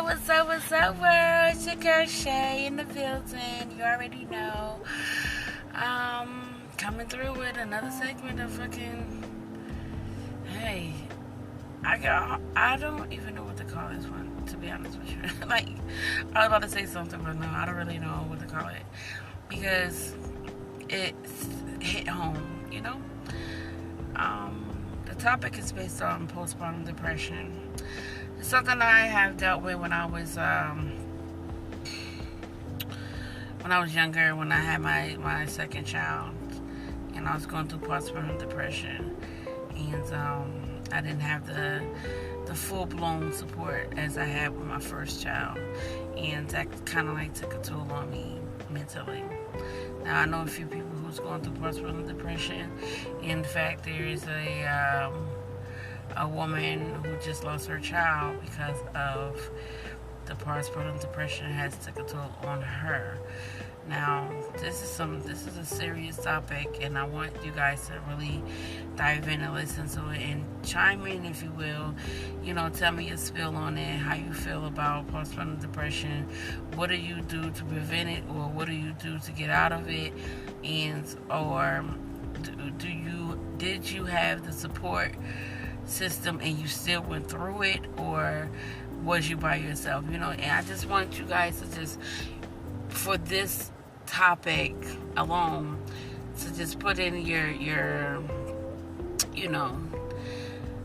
What's up, world? It's your girl Shay in the building. You already know. Coming through with another segment of fucking. Hey, I don't even know what to call this one, to be honest with you. Like, I was about to say something, but no, I don't really know what to call it. Because it's hit home, you know? The topic is based on postpartum depression. It's something I have dealt with when I was younger, when I had my second child, and I was going through postpartum depression, and I didn't have the full-blown support as I had with my first child, and that kind of like took a toll on me mentally. Now, I know a few people who's going through postpartum depression. In fact, there is a woman who just lost her child because of the postpartum depression has took a toll on her. Now, this is a serious topic, and I want you guys to really dive in and listen to it and chime in, if you will. You know, tell me your spill on it, how you feel about postpartum depression. What do you do to prevent it, or what do you do to get out of it? And or did you have the support system and you still went through it, or was you by yourself? You know, and I just want you guys to just, for this topic alone, to just put in your you know,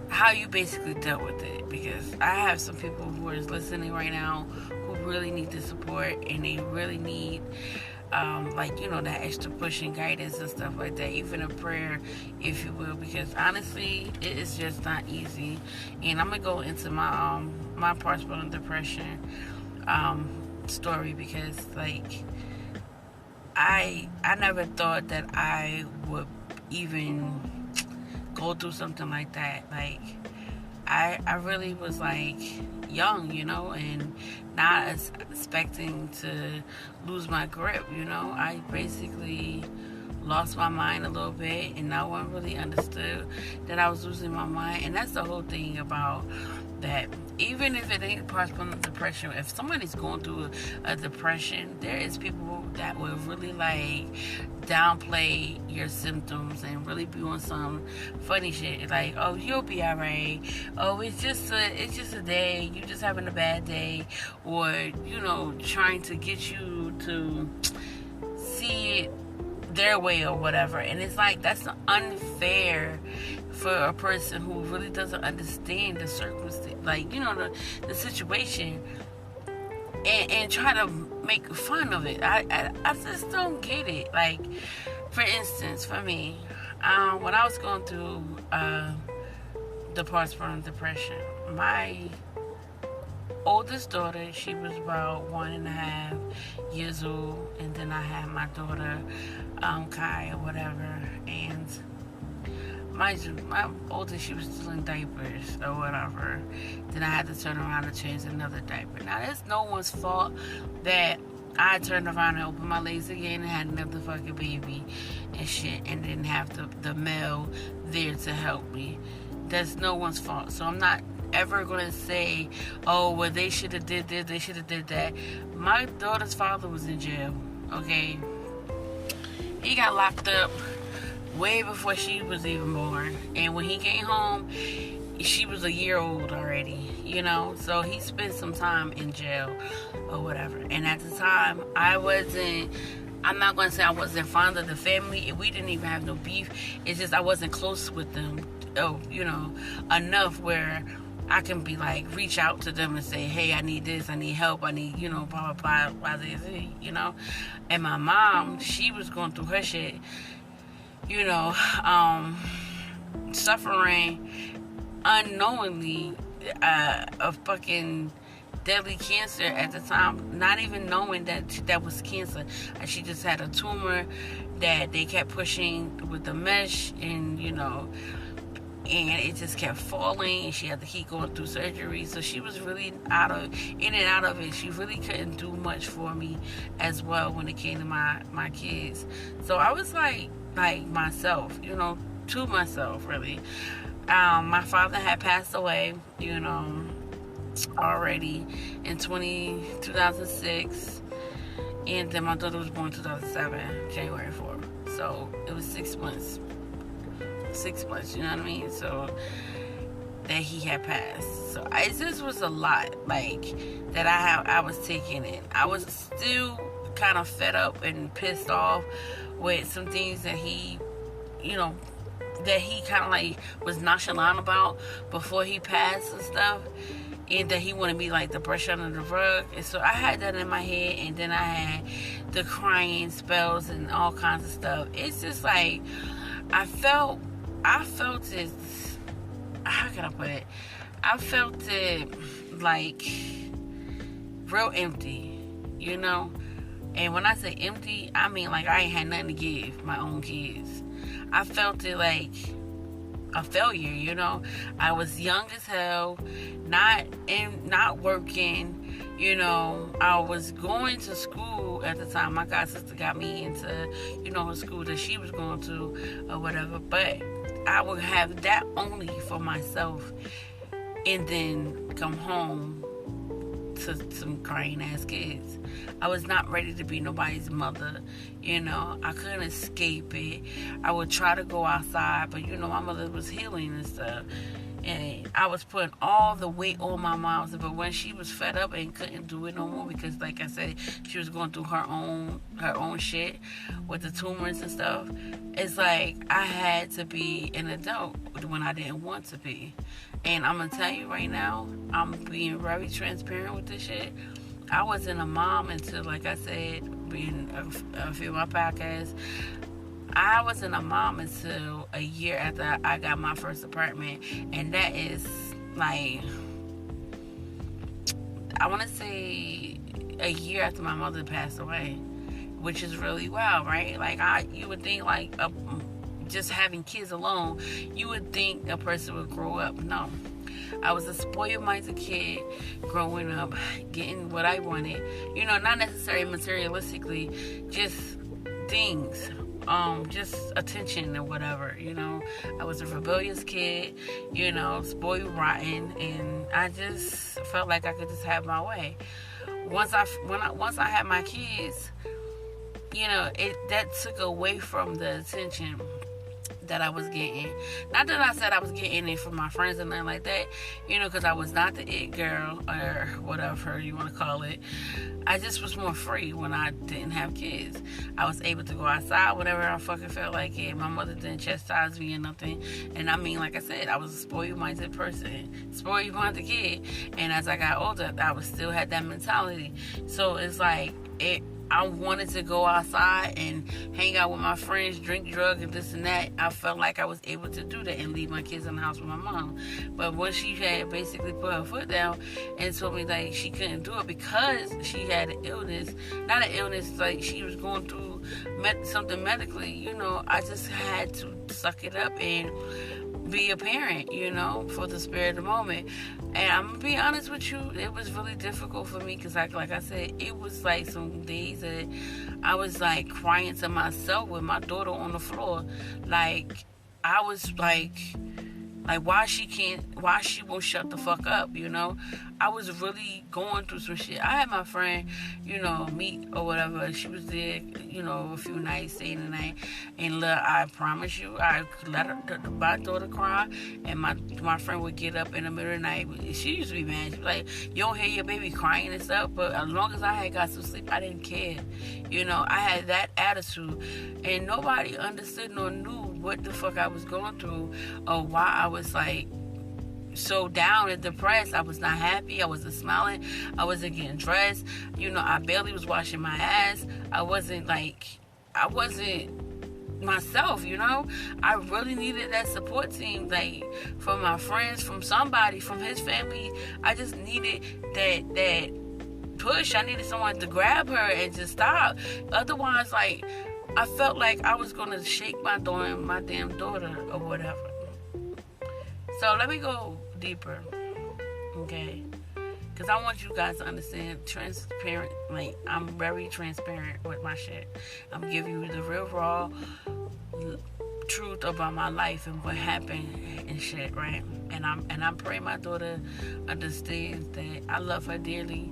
how you basically dealt with it, because I have some people who are listening right now who really need the support, and they really need like, you know, that extra push and guidance and stuff like that, even a prayer, if you will, because honestly, it is just not easy. And I'm gonna go into my my postpartum depression story, because like I never thought that I would even go through something like that. Like I really was like young, you know, and not expecting to lose my grip, you know. I basically lost my mind a little bit, and no one really understood that I was losing my mind. And that's the whole thing about that. Even if it ain't postpartum depression, if somebody's going through a depression, there is people that will really like downplay your symptoms and really be on some funny shit, like, oh, you'll be alright, oh, it's just a day, you're just having a bad day, or, you know, trying to get you to see it their way or whatever. And it's like, that's unfair for a person who really doesn't understand the circumstance, like, you know, the situation, and try to make fun of it. I just don't get it. Like, for instance, for me, when I was going through the postpartum depression, my oldest daughter, she was about 1.5 years old, and then I had my daughter, Kai or whatever, and my oldest, she was still in diapers or whatever. Then I had to turn around and change another diaper. Now, it's no one's fault that I turned around and opened my legs again and had another fucking baby and shit, and didn't have the male there to help me. That's no one's fault. So I'm not ever going to say, oh, well, they should have did this, they should have did that. My daughter's father was in jail, okay? He got locked up way before she was even born, and when he came home, she was a year old already, you know. So he spent some time in jail or whatever. And at the time, I'm not going to say I wasn't fond of the family. We didn't even have no beef. It's just I wasn't close with them, you know, enough where I can be like, reach out to them and say, hey, I need this, I need help, I need, you know, blah, blah, blah, you know. And my mom, she was going through her shit, you know, suffering unknowingly of fucking deadly cancer at the time, not even knowing that was cancer. She just had a tumor that they kept pushing with the mesh, and, you know, and it just kept falling, and she had to keep going through surgery. So she was really in and out of it. She really couldn't do much for me as well when it came to my kids. So I was like myself, you know, to myself, really. My father had passed away, you know, already in 2006, and then my daughter was born 2007, January 4th. So it was 6 months. 6 months, you know what I mean? So that he had passed. So this was a lot, like, that I was taking in. I was still kind of fed up and pissed off with some things that he, that he kind of like was nonchalant about before he passed and stuff, and that he wanted me like to brush under the rug. And so I had that in my head, and then I had the crying spells and all kinds of stuff. It's just like I felt it. How can I put it? I felt it like real empty, And when I say empty, I mean like I ain't had nothing to give my own kids. I felt it like a failure, I was young as hell, not working, I was going to school at the time. My god sister got me into, a school that she was going to or whatever, but I would have that only for myself and then come home to some crying ass kids. I was not ready to be nobody's mother, I couldn't escape it. I would try to go outside, but my mother was healing and stuff, and I was putting all the weight on my mom. But when she was fed up and couldn't do it no more, because like I said, she was going through her own shit with the tumors and stuff, it's like I had to be an adult when I didn't want to be. And I'm gonna tell you right now, I'm being very transparent with this shit. I wasn't a mom until, like I said, being a few of my podcasts, I wasn't a mom until a year after I got my first apartment. And that is like, I want to say a year after my mother passed away, which is really wild, right? Like, you would think like just having kids alone, you would think a person would grow up. No. I was a spoiled minded kid growing up, getting what I wanted. Not necessarily materialistically, just things. Just attention or whatever, I was a rebellious kid, spoiled rotten, and I just felt like I could just have my way. Once I had my kids, that took away from the attention that I was getting. Not that I said I was getting it from my friends and nothing like that, because I was not the it girl or whatever you want to call it. I just was more free when I didn't have kids. I was able to go outside whenever I fucking felt like it. My mother didn't chastise me or nothing. And I mean, like I said, I was a spoiled-minded person, spoiled-minded kid. And as I got older, I still had that mentality. So it's like, I wanted to go outside and hang out with my friends, drink drugs, and this and that. I felt like I was able to do that and leave my kids in the house with my mom. But when she had basically put her foot down and told me that she couldn't do it because she had an illness, not an illness, like she was going through something medically, I just had to suck it up and be a parent, for the spirit of the moment. And I'm gonna be honest with you, it was really difficult for me because, like I said, it was like some days that I was like crying to myself with my daughter on the floor. Like, I was like why she won't shut the fuck up, I was really going through some shit. I had my friend, meet or whatever. She was there, a few nights, staying the night. And look, I promise you, I let my daughter cry, and my friend would get up in the middle of the night. She used to be mad. She was like, you don't hear your baby crying and stuff, but as long as I had got some sleep, I didn't care. I had that attitude, and nobody understood nor knew what the fuck I was going through or why I was like so down and depressed. I was not happy. I wasn't smiling. I wasn't getting dressed. I barely was washing my ass. I wasn't myself, I really needed that support team, like from my friends, from somebody, from his family. I just needed that push. I needed someone to grab her and just stop. Otherwise, like, I felt like I was gonna shake my damn daughter or whatever. So let me go deeper, okay? Because I want you guys to understand, transparent, like, I'm very transparent with my shit. I'm giving you the real raw truth about my life and what happened and shit, right? And I'm praying my daughter understands that I love her dearly,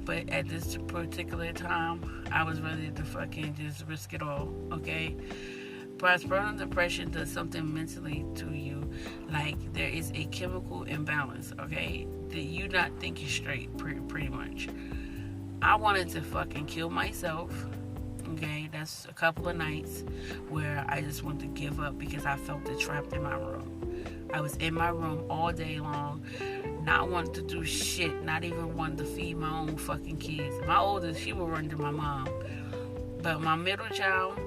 but at this particular time, I was ready to fucking just risk it all, okay? Postpartum depression does something mentally to you. Like, there is a chemical imbalance, okay? That you not thinking straight, pretty much. I wanted to fucking kill myself, okay? That's a couple of nights where I just wanted to give up because I felt trapped in my room. I was in my room all day long, not wanting to do shit, not even wanting to feed my own fucking kids. My oldest, she would run to my mom. But my middle child,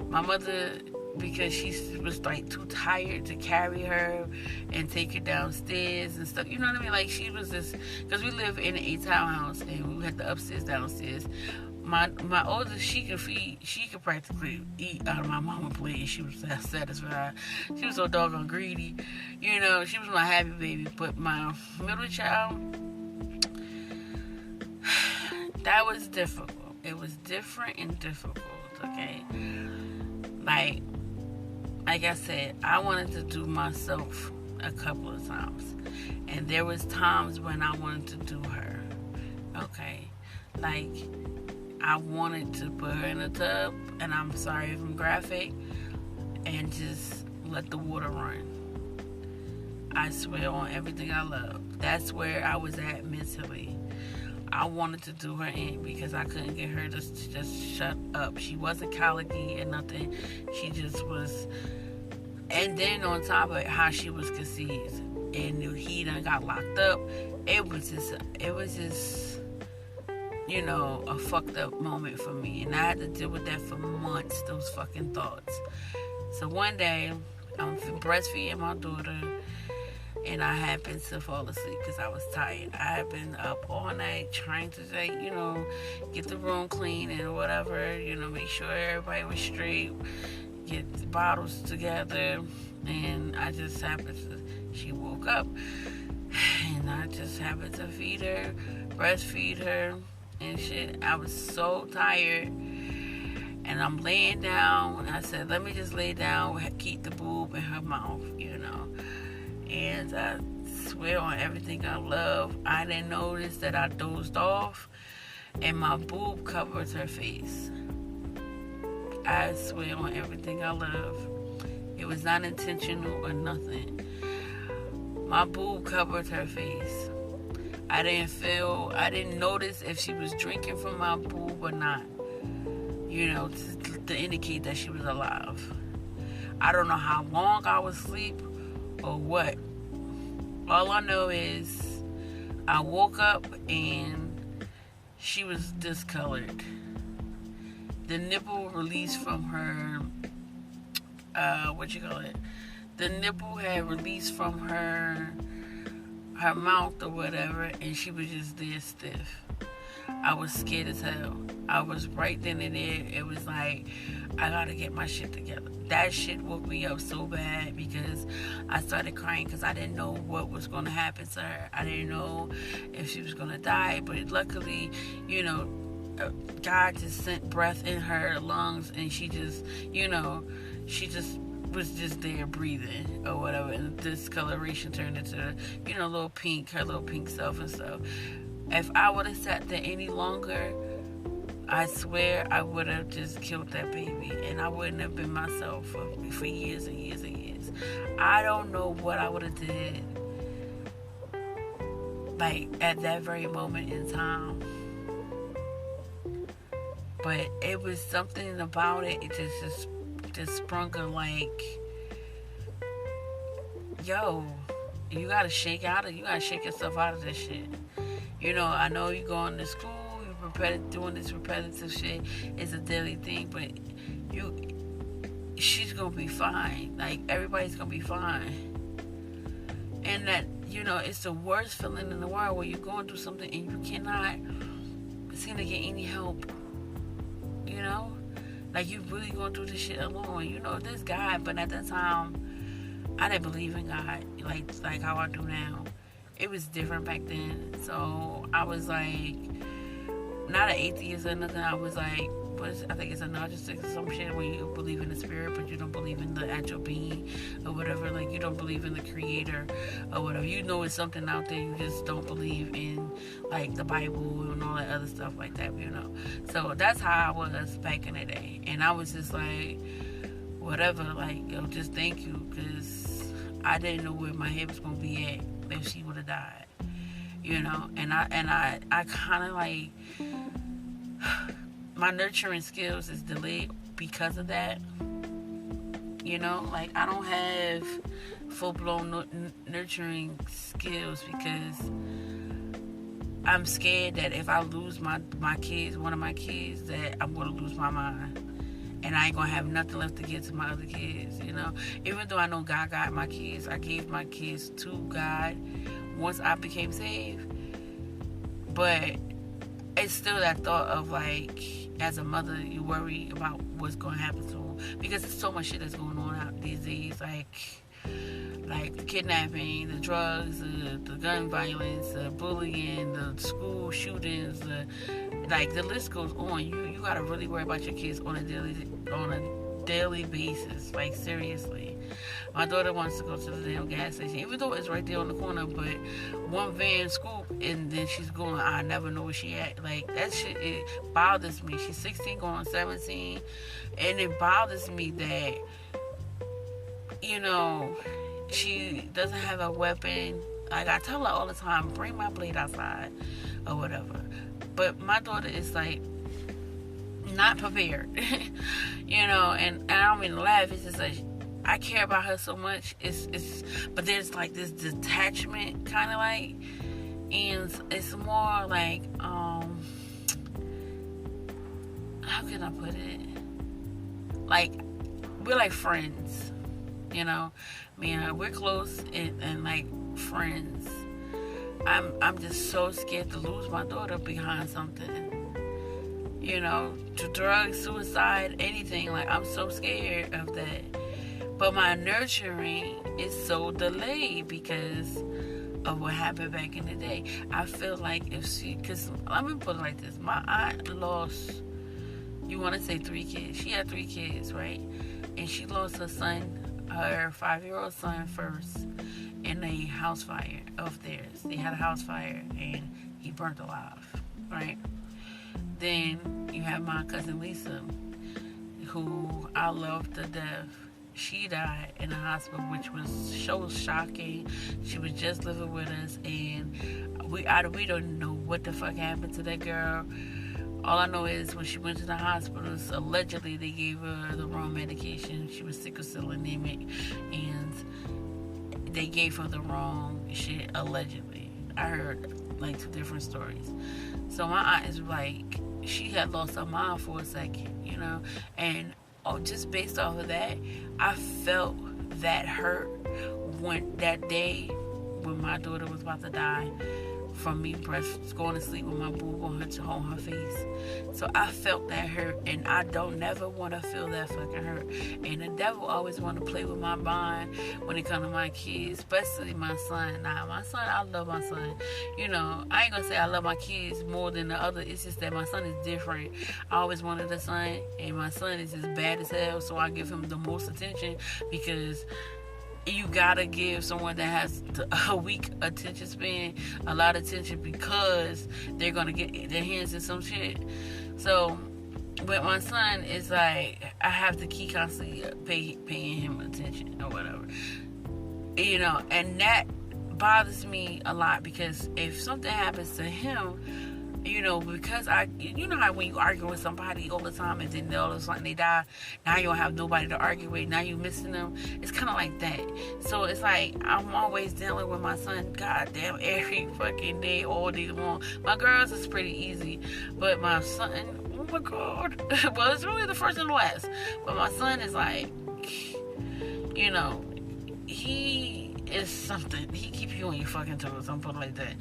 my mother, because she was like too tired to carry her and take her downstairs and stuff. You know what I mean? Like, she was just, because we live in a townhouse and we had the upstairs, downstairs. My oldest, she could practically eat out of my mama's plate, and she was satisfied. She was so doggone greedy, you know. She was my happy baby. But my middle child, that was difficult. It was different and difficult. Okay, like I said, I wanted to do myself a couple of times, and there was times when I wanted to do her. Okay, like, I wanted to put her in a tub, and I'm sorry if I'm graphic, and just let the water run. I swear on everything I love. That's where I was at mentally. I wanted to do her in because I couldn't get her to just shut up. She wasn't colicky or nothing. She just was. And then on top of it, how she was conceived, and he done got locked up. It was just, you know, a fucked up moment for me. And I had to deal with that for months, those fucking thoughts. So one day, I'm breastfeeding my daughter, and I happened to fall asleep because I was tired. I had been up all night trying to, like, you know, get the room clean and whatever, you know, make sure everybody was straight, get the bottles together. And I just happened to, she woke up, and I just happened to feed her, breastfeed her, and shit. I was so tired, and I'm laying down. I said, let me just lay down, keep the boob in her mouth, you know. And I swear on everything I love, I didn't notice that I dozed off, and my boob covered her face. I swear on everything I love, it was not intentional or nothing. My boob covered her face. I didn't notice if she was drinking from my boob or not, you know, to indicate that she was alive. I don't know how long I was asleep or what. All I know is I woke up and she was discolored. The nipple released from her, the nipple had released from her mouth or whatever, and she was just there stiff. I was scared as hell. I was right then and there. It was like, I gotta get my shit together. That shit woke me up so bad because I started crying because I didn't know what was going to happen to her. I didn't know if she was going to die, but luckily, you know, God just sent breath in her lungs, and she just, you know, she just was just there breathing or whatever, and the discoloration turned into, you know, her little pink self and stuff. If I would have sat there any longer, I swear I would have just killed that baby, and I wouldn't have been myself for years and years and years. I don't know what I would have did, like, at that very moment in time. But it was something about it. It just sprung a, like, yo, you gotta shake yourself out of this shit. You know, I know you're going to school, doing this repetitive shit is a daily thing, but she's gonna be fine. Like, everybody's gonna be fine. And that, you know, it's the worst feeling in the world where you're going through something and you cannot seem to get any help. You know, like, you really going through this shit alone. You know, there's God, but at that time, I didn't believe in God like how I do now. It was different back then. So I was like, not an atheist or nothing. I was like, I think it's a narcissistic or some shit, where you believe in the spirit but you don't believe in the actual being or whatever. Like, you don't believe in the creator or whatever. You know it's something out there, you just don't believe in, like, the Bible and all that other stuff like that, you know. So that's how I was back in the day, and I was just like, whatever, like, yo, just thank you, because I didn't know where my head was gonna be at if she would have died, you know. And I kind of like, my nurturing skills is delayed because of that, you know. Like, I don't have full-blown nurturing skills because I'm scared that if I lose my kids, one of my kids, that I'm going to lose my mind. And I ain't going to have nothing left to give to my other kids, you know. Even though I know God got my kids, I gave my kids to God once I became saved. But it's still that thought of, like, as a mother, you worry about what's going to happen to them. Because there's so much shit that's going on out these days. Like the kidnapping, the drugs, the gun violence, the bullying, the school shootings, the list goes on. You gotta really worry about your kids on a daily basis. Like, seriously. My daughter wants to go to the damn gas station, even though it's right there on the corner, but one van scoop and then she's going, I never know where she at. Like, that shit, it bothers me. She's 16 going on 17, and it bothers me that, you know, she doesn't have a weapon. Like, I tell her all the time, bring my blade outside or whatever. But my daughter is, like, not prepared. You know, and I don't mean to laugh. It's just like, I care about her so much. But there's, like, this detachment, kind of like, and it's more like, how can I put it? Like, we're like friends, you know. Me and her, we're close and like friends. I'm just so scared to lose my daughter behind something, you know, to drugs, suicide, anything. Like, I'm so scared of that. But my nurturing is so delayed because of what happened back in the day. I feel like because let me put it like this: my aunt lost, you want to say 3 kids? She had 3 kids, right? And she lost her son, her 5-year-old son, first in a house fire of theirs. They had a house fire and he burnt alive, right? Then you have my cousin Lisa, who I love to death. She died in the hospital, which was so shocking. She was just living with us, and we don't know what the fuck happened to that girl. All I know is when she went to the hospitals, allegedly they gave her the wrong medication. She was sickle cell anemic, and they gave her the wrong shit, allegedly. I heard, like, 2 different stories. So my aunt is like, she had lost her mind for a second, you know, and just based off of that, I felt that hurt when that day when my daughter was about to die, from me going to sleep with my boob on her face. So I felt that hurt, and I don't never want to feel that fucking hurt. And the devil always want to play with my mind when it comes to my kids, especially my son. Now, my son, I love my son. You know, I ain't gonna say I love my kids more than the other. It's just that my son is different. I always wanted a son, and my son is just bad as hell, so I give him the most attention, because you gotta give someone that has a weak attention span a lot of attention, because they're gonna get their hands in some shit. So with my son, it's like I have to keep constantly paying him attention or whatever, you know, and that bothers me a lot, because if something happens to him, you know, because you know how when you argue with somebody all the time and then all of a sudden they die, now you don't have nobody to argue with, now you missing them. It's kind of like that. So it's like I'm always dealing with my son, goddamn, every fucking day, all day long. My girls is pretty easy, but my son, oh my god, well, it's really the first and the last. But my son is like, you know, he is something. He keeps you on your fucking toes, I'm putting it like that.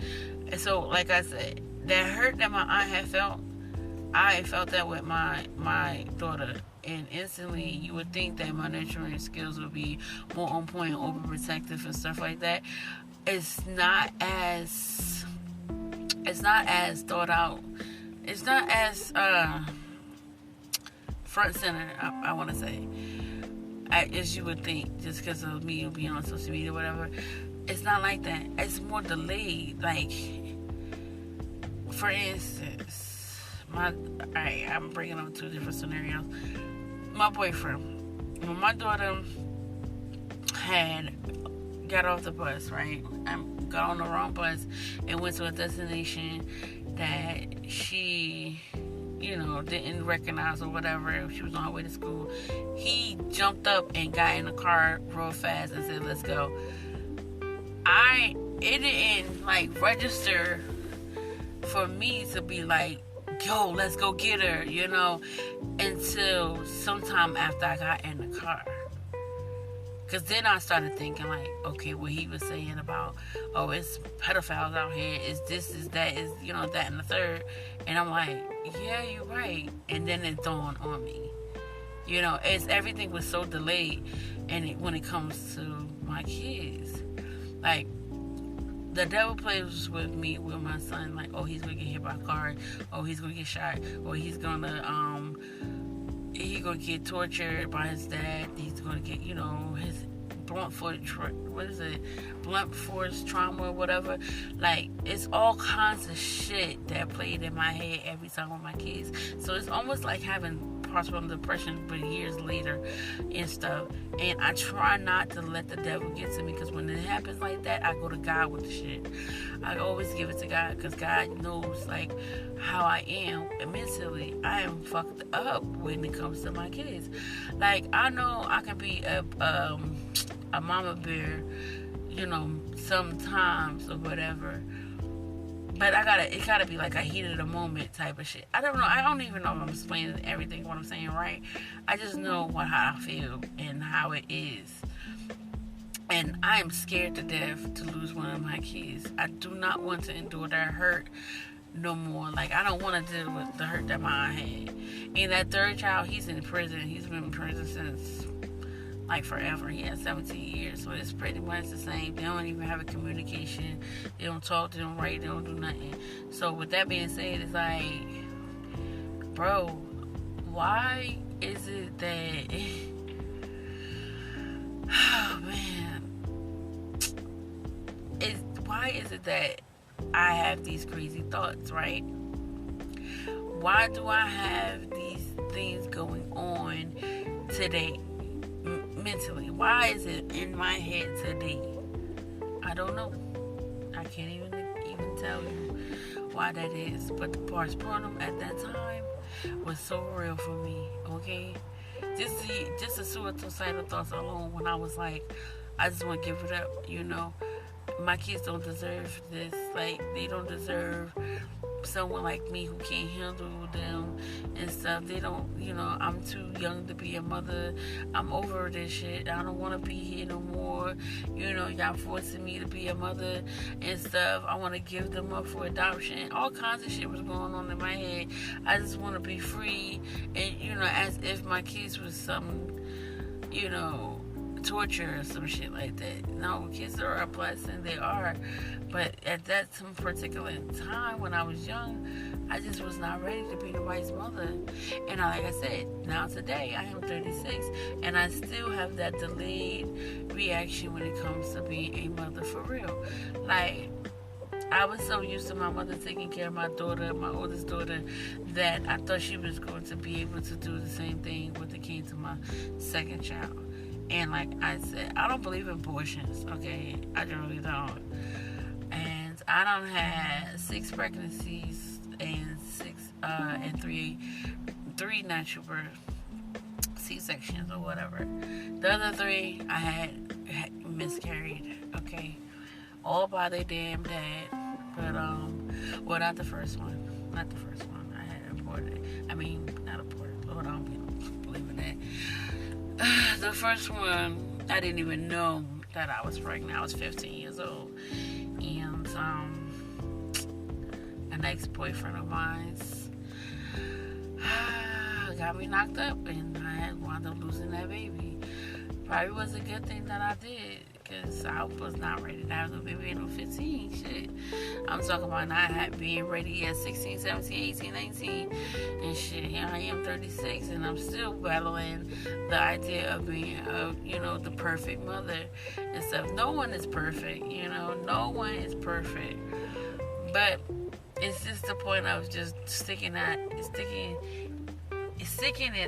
And so, like I said, that hurt that my aunt had felt, I felt that with my daughter. And instantly, you would think that my nurturing skills would be more on point, overprotective and stuff like that. It's not as thought out. It's not as front center, I want to say, as you would think, just because of me being on social media or whatever. It's not like that. It's more delayed. Like, for instance, I'm bringing up two different scenarios. My boyfriend, when my daughter had got off the bus, right? I got on the wrong bus and went to a destination that she, didn't recognize or whatever. She was on her way to school. He jumped up and got in the car real fast and said, "Let's go." It didn't register for me to be like, "Yo, let's go get her," until sometime after I got in the car. Because then I started thinking, okay, what he was saying about, oh, it's pedophiles out here, is this, is that, is, that and the third. And I'm like, yeah, you're right. And then it dawned on me. Everything was so delayed. And when it comes to my kids, the devil plays with me, with my son, he's going to get hit by a car, he's going to get shot, he's going to get tortured by his dad. He's going to get, his blunt force trauma or whatever. It's all kinds of shit that played in my head every time with my kids. So it's almost like having postpartum depression, but years later and stuff. And I try not to let the devil get to me, because when it happens like that, I go to God with the shit. I always give it to God, because God knows how I am mentally. I am fucked up when it comes to my kids. I know I can be a mama bear, sometimes or whatever. But it gotta be a heat of the moment type of shit. I don't know. I don't even know if I'm explaining everything, what I'm saying right. I just know how I feel and how it is. And I am scared to death to lose one of my kids. I do not want to endure that hurt no more. I don't want to deal with the hurt that mine had. And that third child, he's in prison. He's been in prison since forever. He has 17 years, so it's pretty much the same. They don't even have a communication. They don't talk, they don't write, they don't do nothing. So with that being said, it's bro, why is it that oh man, why is it that I have these crazy thoughts, right? Why do I have these things going on today? Mentally, why is it in my head today? I don't know. I can't even tell you why that is. But the postpartum at that time was so real for me. Okay, just the suicidal thoughts alone. When I was I just want to give it up. My kids don't deserve this. They don't deserve someone like me who can't handle them and stuff. They don't, I'm too young to be a mother. I'm over this shit. I don't want to be here no more. Y'all forcing me to be a mother and stuff. I want to give them up for adoption. All kinds of shit was going on in my head. I just want to be free. And, as if my kids was some, torture or some shit like that. No, kids are a blessing. They are. But at that some particular time when I was young, I just was not ready to be the wife's mother. And like I said, now today I am 36 and I still have that delayed reaction when it comes to being a mother for real. I was so used to my mother taking care of my daughter, my oldest daughter, that I thought she was going to be able to do the same thing when it came to my second child. And like I said, I don't believe in abortions, okay? I really don't. And I done had 6 pregnancies and three natural birth C-sections or whatever. The other 3 I had miscarried, okay? All by their damn dad. But well, not the first one. I had aborted. Not aborted. Lord, I don't believe in that. The first one, I didn't even know that I was pregnant. I was 15 years old. And an ex-boyfriend of mine got me knocked up, and I wound up losing that baby. Probably was a good thing that I did. because I was not ready to have no baby at no 15. Shit. I'm talking about not being ready at 16, 17, 18, 19. And shit, here I am 36, and I'm still battling the idea of being, the perfect mother and stuff. No one is perfect, no one is perfect. But it's just the point of just sticking it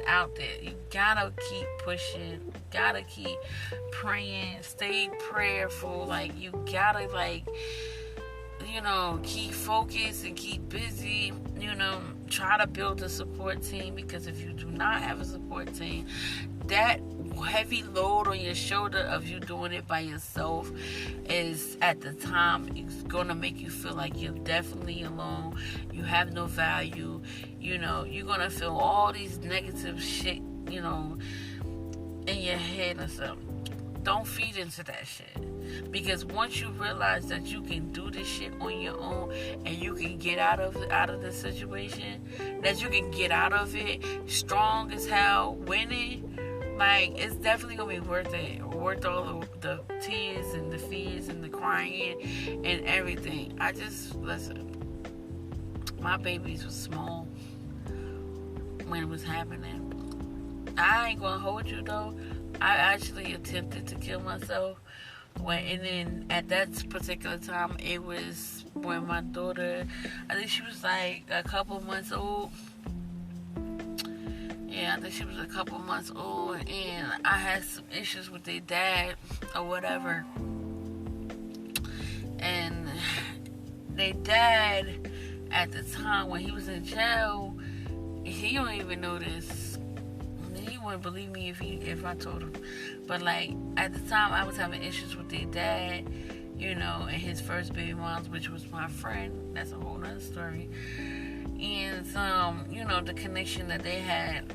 out there. You gotta keep pushing, gotta keep praying, stay prayerful. Like, you gotta, keep focused and keep busy. Try to build a support team, because if you do not have a support team, that heavy load on your shoulder of you doing it by yourself is, at the time, it's gonna make you feel like you're definitely alone. You have no value. You're gonna feel all these negative shit, in your head and stuff. Don't feed into that shit, because once you realize that you can do this shit on your own and you can get out of the situation, that you can get out of it strong as hell, winning. Like, it's definitely gonna be worth it. Worth all the tears and the fears and the crying and everything. Listen, my babies was small when it was happening. I ain't gonna hold you though. I actually attempted to kill myself. And then at that particular time, it was when my daughter, I think she was like a couple months old. Yeah, I think she was a couple months old, and I had some issues with their dad or whatever. And their dad, at the time when he was in jail, he don't even know this. He wouldn't believe me if I told him. But at the time, I was having issues with their dad, and his first baby moms, which was my friend. That's a whole nother story. And the connection that they had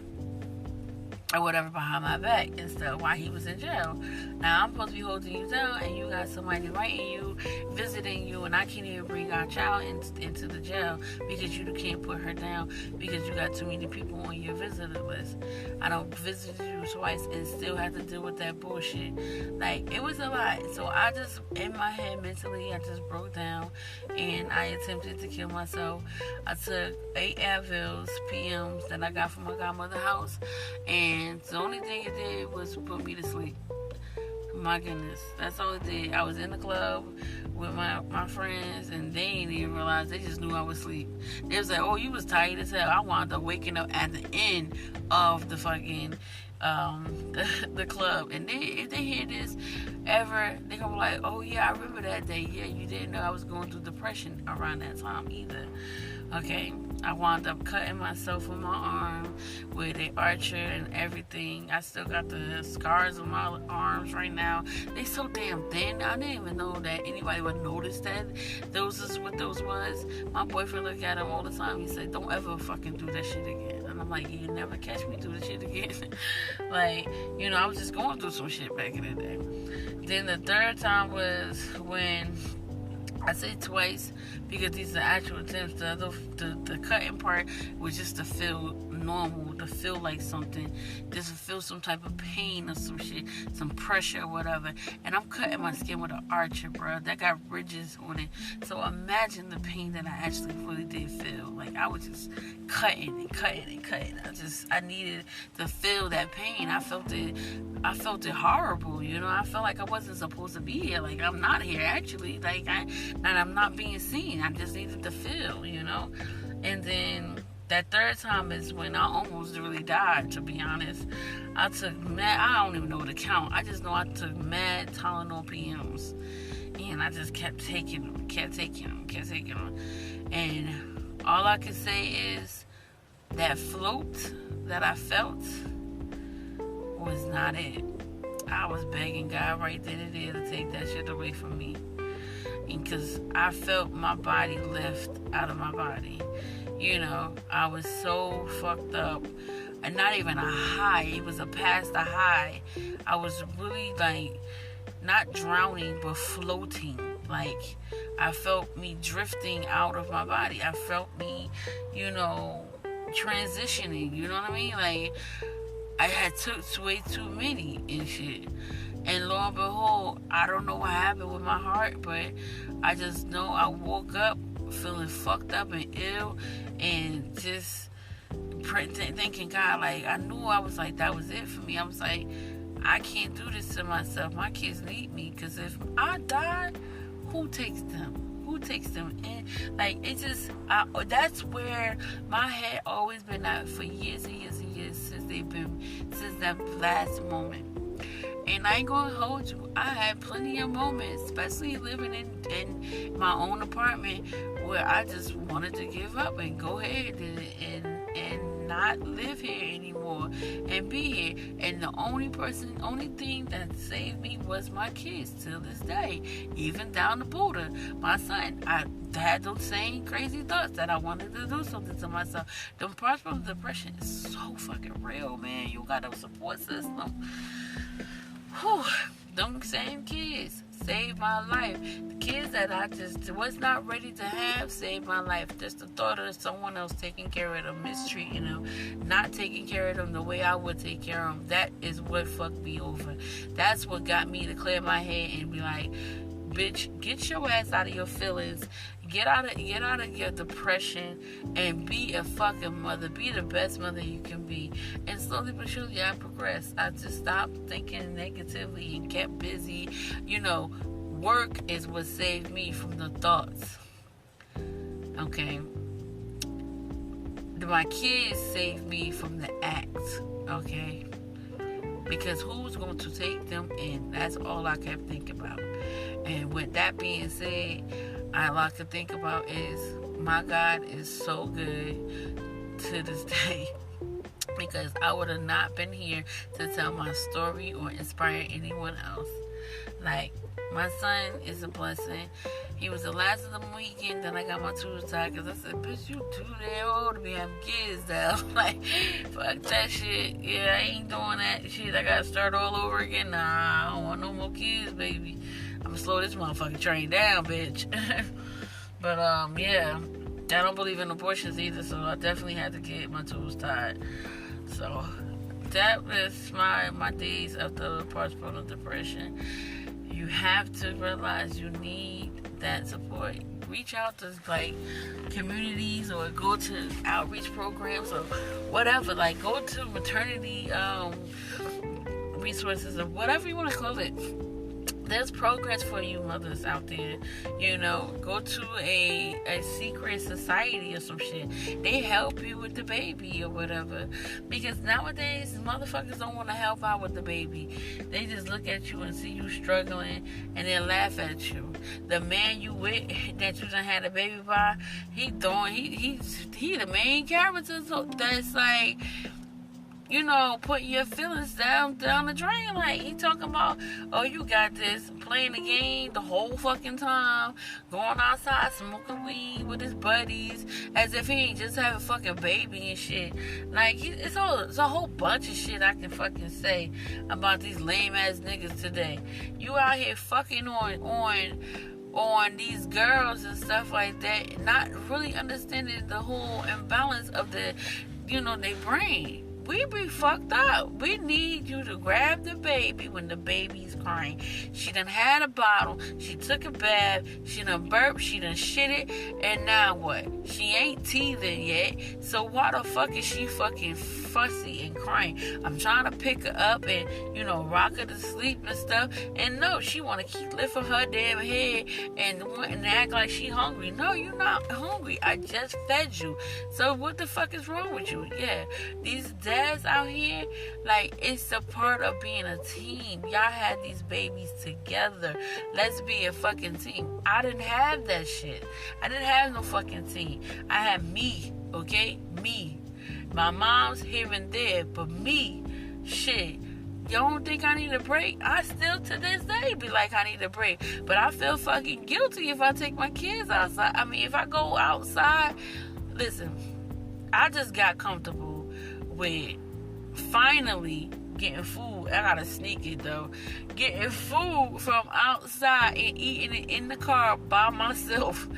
or whatever behind my back and stuff while he was in jail. Now, I'm supposed to be holding you down, and you got somebody writing you, visiting you, and I can't even bring our child into the jail because you can't put her down because you got too many people on your visitor list. I don't visit you twice and still have to deal with that bullshit. It was a lot. So I just, in my head, mentally, I just broke down, and I attempted to kill myself. I took 8 Advils, PMs, that I got from my godmother's house, and the only thing it did was put me to sleep. My goodness, that's all it did. I was in the club with my friends, and they didn't even realize. They just knew I was asleep. They was like, "Oh, you was tired as hell." I wound up waking up at the end of the fucking the club, and if they hear this ever, they gonna be like, "Oh yeah, I remember that day. Yeah, you didn't know I was going through depression around that time either." Okay, I wound up cutting myself on my arm with an archer and everything. I still got the scars on my arms right now. They so damn thin. I didn't even know that anybody would notice that those is what those was. My boyfriend looked at them all the time. He said, "Don't ever fucking do that shit again." And I'm like, "You never catch me do this shit again." I was just going through some shit back in the day. Then the third time was when, I say twice because these are actual attempts. The cutting part was just to feel normal, to feel like something, just to feel some type of pain or some shit, some pressure or whatever. And I'm cutting my skin with an archer, bro. That got ridges on it. So imagine the pain that I actually really did feel. I was just cutting and cutting and cutting. I needed to feel that pain. I felt it horrible, I felt like I wasn't supposed to be here. I'm not here actually. And I'm not being seen. I just needed to feel, And then that third time is when I almost really died, to be honest. I don't even know the count. I just know I took mad Tylenol PMs. And I just kept taking them. And all I can say is that float that I felt was not it. I was begging God right then and there to take that shit away from me. And because I felt my body lift out of my body. I was so fucked up. And not even a high. It was past the high. I was really not drowning, but floating. I felt me drifting out of my body. I felt me, transitioning. You know what I mean? I had took way too many and shit. And lo and behold, I don't know what happened with my heart, but I just know I woke up feeling fucked up and ill, and just thinking, God, like, I knew I was like, that was it for me. I was like, I can't do this to myself. My kids need me, because if I die, who takes them? Who takes them in? Like, it just, that's where my head always been at for years and years and years, since that last moment. And I ain't gonna hold you, I had plenty of moments, especially living in my own apartment, where I just wanted to give up and go ahead and not live here anymore and be here. And the only thing that saved me was my kids till this day. Even down the border, my son, I had those same crazy thoughts that I wanted to do something to myself. The postpartum depression is so fucking real, man. You got a support system. Whew. Them same kids saved my life. The kids that I just was not ready to have saved my life. Just the thought of someone else taking care of them, mistreating them, not taking care of them the way I would take care of them, that is what fucked me over. That's what got me to clear my head and be like, bitch, get your ass out of your feelings. Get out of your depression and be a fucking mother. Be the best mother you can be. And slowly but surely I progressed. I just stopped thinking negatively and kept busy. Work is what saved me from the thoughts. Okay. My kids saved me from the act. Okay. Because who's going to take them in? That's all I kept thinking about. And with that being said, all I could think about is my God is so good to this day, because I would have not been here to tell my story or inspire anyone else. Like, my son is a blessing. He was the last of the weekend. Then I got my tubes tied, because I said, bitch, you too damn old to be having kids now. Like, fuck that shit. Yeah, I ain't doing that shit. I gotta start all over again. Nah, I don't want no more kids, baby. I'm gonna slow this motherfucking train down, bitch. But, yeah. I don't believe in abortions either, so I definitely had to get my tubes tied. So, that was my days of the postpartum depression. You have to realize you need that support. Reach out to, like, communities, or go to outreach programs, or whatever. Like, go to maternity resources, or whatever you want to call it. There's programs for you mothers out there. Go to a secret society or some shit. They help you with the baby or whatever. Because nowadays, motherfuckers don't want to help out with the baby. They just look at you and see you struggling, and they laugh at you. The man you with, that you done had a baby by, he the main character. So that's like, putting your feelings down the drain. Like, he talking about, oh, you got this, playing the game the whole fucking time, going outside smoking weed with his buddies, as if he ain't just have a fucking baby and shit. Like, it's a whole bunch of shit I can fucking say about these lame ass niggas today. You out here fucking on these girls and stuff like that, not really understanding the whole imbalance of their brain. We be fucked up. We need you to grab the baby when the baby's crying. She done had a bottle. She took a bath. She done burped. She done shit it. And now what? She ain't teething yet. So why the fuck is she fucking fussy and crying? I'm trying to pick her up and, rock her to sleep and stuff. And no, she want to keep lifting her damn head and act like she hungry. No, you're not hungry. I just fed you. So what the fuck is wrong with you? Yeah, these dads out here, like, it's a part of being a team. Y'all had these babies together. Let's be a fucking team. I didn't have that shit. I didn't have no fucking team. I had me, okay? Me. My mom's here and there, but me, shit. Y'all don't think I need a break? I still to this day be like, I need a break. But I feel fucking guilty if I take my kids outside. I mean, if I go outside, listen, I just got comfortable with finally getting food. I gotta sneak it though. Getting food from outside and eating it in the car by myself.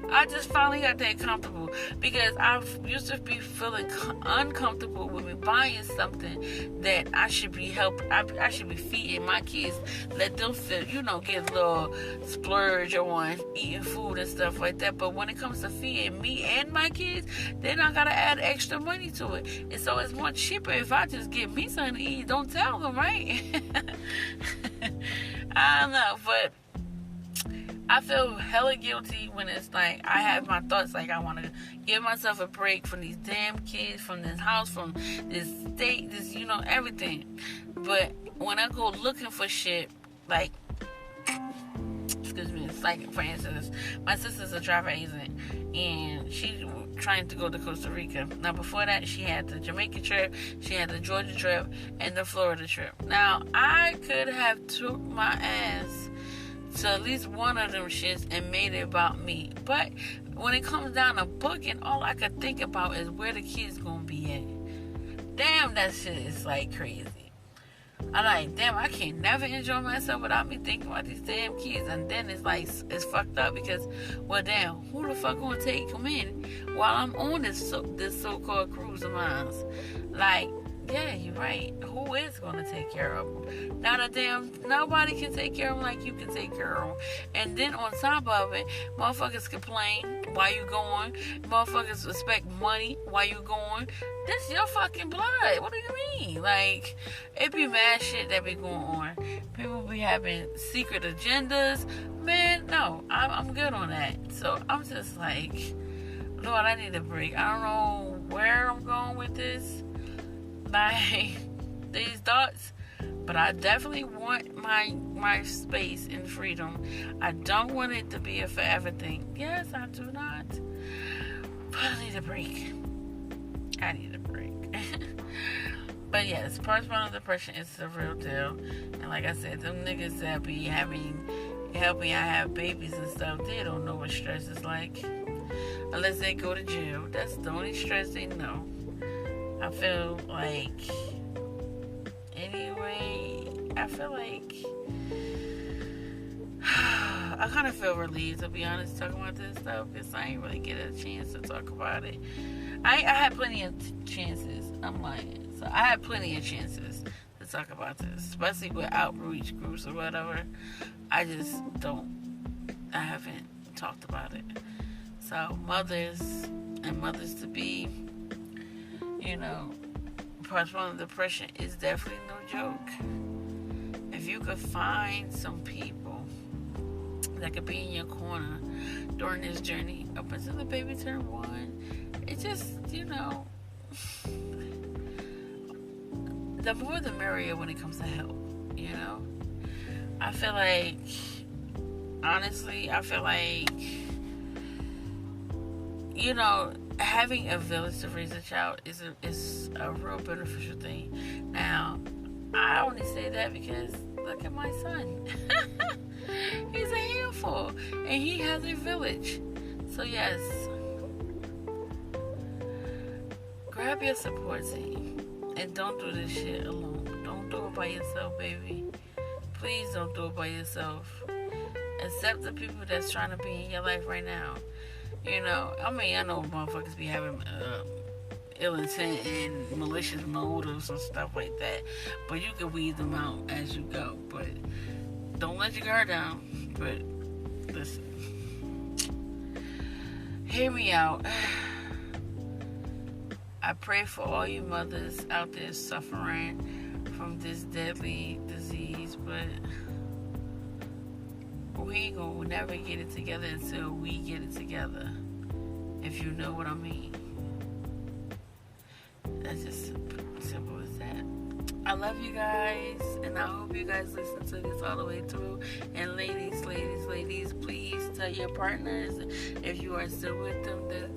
I just finally got that comfortable because I used to be feeling uncomfortable with me buying something that I should be I should be feeding my kids, let them feel, get a little splurge on eating food and stuff like that. But when it comes to feeding me and my kids, then I gotta add extra money to it. And so it's much cheaper if I just get me something to eat. Don't tell them, right? I don't know, but I feel hella guilty when it's like I have my thoughts like I want to give myself a break from these damn kids, from this house, from this state, everything. But when I go looking for shit, like, excuse me, it's like, for instance, my sister's a travel agent, and she's trying to go to Costa Rica. Now, before that, she had the Jamaica trip, she had the Georgia trip, and the Florida trip. Now, I could have took my ass to at least one of them shits and made it about me. But when it comes down to booking, all I could think about is where the kids gonna be at. Damn, that shit is like crazy. I like, damn, I can't never enjoy myself without me thinking about these damn kids. And then it's like, it's fucked up because, well, damn, who the fuck gonna take them in while I'm on this so-called cruise of mine? Like, yeah, you're right. Who is going to take care of them? Nobody can take care of them like you can take care of them. And then on top of it, motherfuckers complain while you going. Motherfuckers expect money while you going. This your fucking blood. What do you mean? Like, it be mad shit that be going on. People be having secret agendas. Man, no, I'm good on that. So I'm just like, Lord, I need a break. I don't know where I'm going with this. These thoughts, but I definitely want my space and freedom. I don't want it to be a forever thing. Yes, I do not, but I need a break. But yes, postpartum depression is the real deal. And like I said, them niggas that be helping I have babies and stuff, they don't know what stress is like unless they go to jail. That's the only stress they know. I feel like, I kind of feel relieved, to be honest, talking about this stuff, because I ain't really get a chance to talk about it. I had plenty of chances. I'm lying. So I had plenty of chances to talk about this, especially with outreach groups or whatever. I haven't talked about it. So mothers and mothers-to-be, postpartum depression is definitely no joke. If you could find some people that could be in your corner during this journey up until the baby turn 1, it just, the more the merrier when it comes to help, I feel like, honestly, having a village to raise a child is a real beneficial thing. Now, I only say that because look at my son. He's a handful, and he has a village. So yes, grab your support team and don't do this shit alone. Don't do it by yourself, baby. Please don't do it by yourself. Accept the people that's trying to be in your life right now. I know motherfuckers be having ill intent and malicious motives and stuff like that, but you can weed them out as you go. But don't let your guard down. But listen, hear me out. I pray for all you mothers out there suffering from this deadly disease, but we ain't gonna never get it together until we get it together, if you know what I mean. That's just simple as that. I love you guys, and I hope you guys listen to this all the way through. And ladies, please tell your partners, if you are still with them, that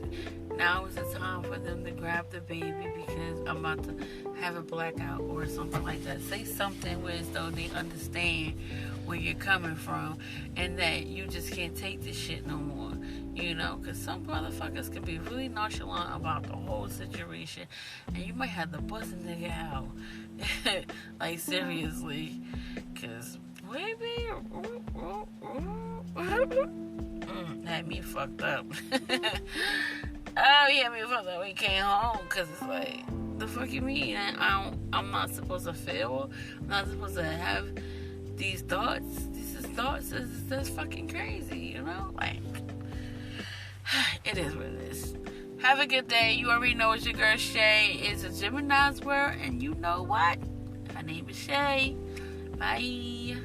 now is the time for them to grab the baby, because I'm about to have a blackout or something like that. Say something where as though they understand where you're coming from, and that you just can't take this shit no more, because some motherfuckers can be really nonchalant about the whole situation, and you might have to bust a nigga out. Like, seriously, because baby, hey, had me fucked up. Oh, he had me fucked up when he came home, because it's like, the fuck you mean? I'm not supposed to feel? I'm not supposed to have these thoughts? These is thoughts that's fucking crazy, you know? Like, it is what it is. Have a good day. You already know it's your girl Shay. It's a Gemini's world, and you know what? Her name is Shay. Bye.